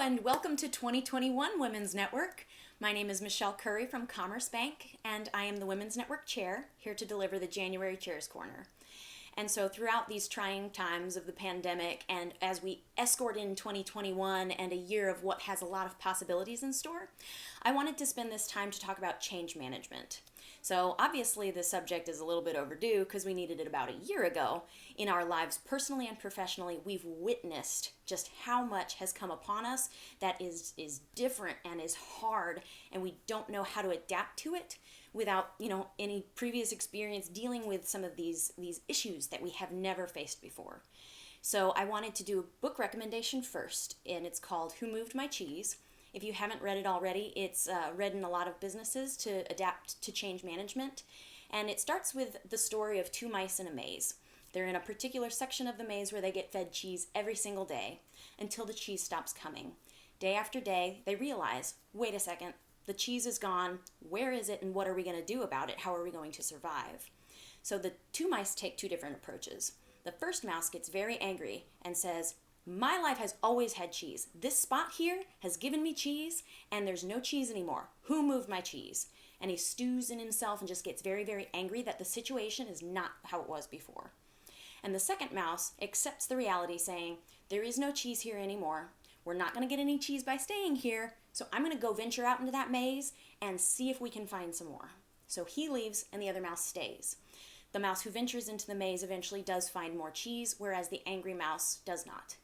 and welcome to 2021 Women's Network. My name is Michelle Curry from Commerce Bank, and I am the Women's Network Chair, here to deliver the January Chairs Corner. And so throughout these trying times of the pandemic, and as we escort in 2021 and a year of what has a lot of possibilities in store, I wanted to spend this time to talk about change management. So obviously the subject is a little bit overdue because we needed it about a year ago. In our lives, personally and professionally, we've witnessed just how much has come upon us that is different and is hard, and we don't know how to adapt to it without, any previous experience dealing with some of these issues that we have never faced before. So I wanted to do a book recommendation first, and it's called Who Moved My Cheese? If you haven't read it already, it's read in a lot of businesses to adapt to change management. And it starts with the story of two mice in a maze. They're in a particular section of the maze where they get fed cheese every single day until the cheese stops coming. Day after day, they realize, wait a second, the cheese is gone. Where is it and what are we going to do about it? How are we going to survive? So the two mice take two different approaches. The first mouse gets very angry and says, my life has always had cheese. This spot here has given me cheese, and there's no cheese anymore. Who moved my cheese? And he stews in himself and just gets very, very angry that the situation is not how it was before. And the second mouse accepts the reality, saying, there is no cheese here anymore. We're not going to get any cheese by staying here, so I'm going to go venture out into that maze and see if we can find some more. So he leaves and the other mouse stays. The mouse who ventures into the maze eventually does find more cheese, whereas the angry mouse does not.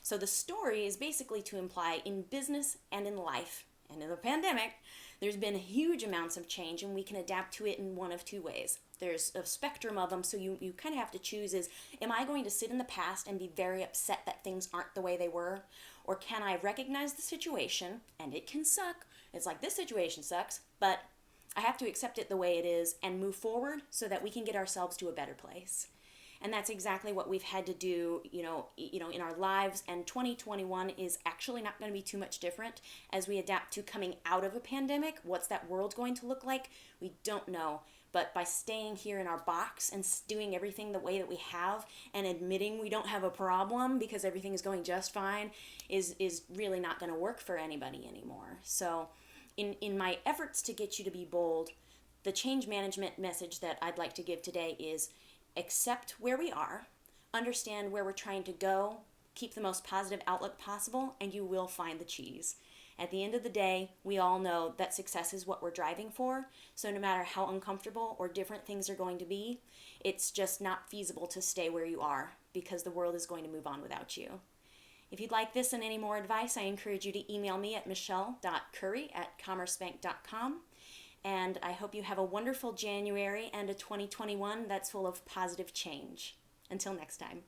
So the story is basically to imply in business and in life and in the pandemic, there's been huge amounts of change, and we can adapt to it in one of two ways. There's a spectrum of them, so you kind of have to choose am I going to sit in the past and be very upset that things aren't the way they were? Or can I recognize the situation, and it can suck. It's like, this situation sucks, but I have to accept it the way it is and move forward so that we can get ourselves to a better place. And that's exactly what we've had to do, in our lives. And 2021 is actually not going to be too much different as we adapt to coming out of a pandemic. What's that world going to look like? We don't know. But by staying here in our box and doing everything the way that we have and admitting we don't have a problem because everything is going just fine is really not going to work for anybody anymore. So in my efforts to get you to be bold, the change management message that I'd like to give today is accept where we are, understand where we're trying to go, keep the most positive outlook possible, and you will find the cheese. At the end of the day, we all know that success is what we're driving for, so no matter how uncomfortable or different things are going to be, it's just not feasible to stay where you are because the world is going to move on without you. If you'd like this and any more advice, I encourage you to email me at michelle.curry@commercebank.com. And I hope you have a wonderful January and a 2021 that's full of positive change. Until next time.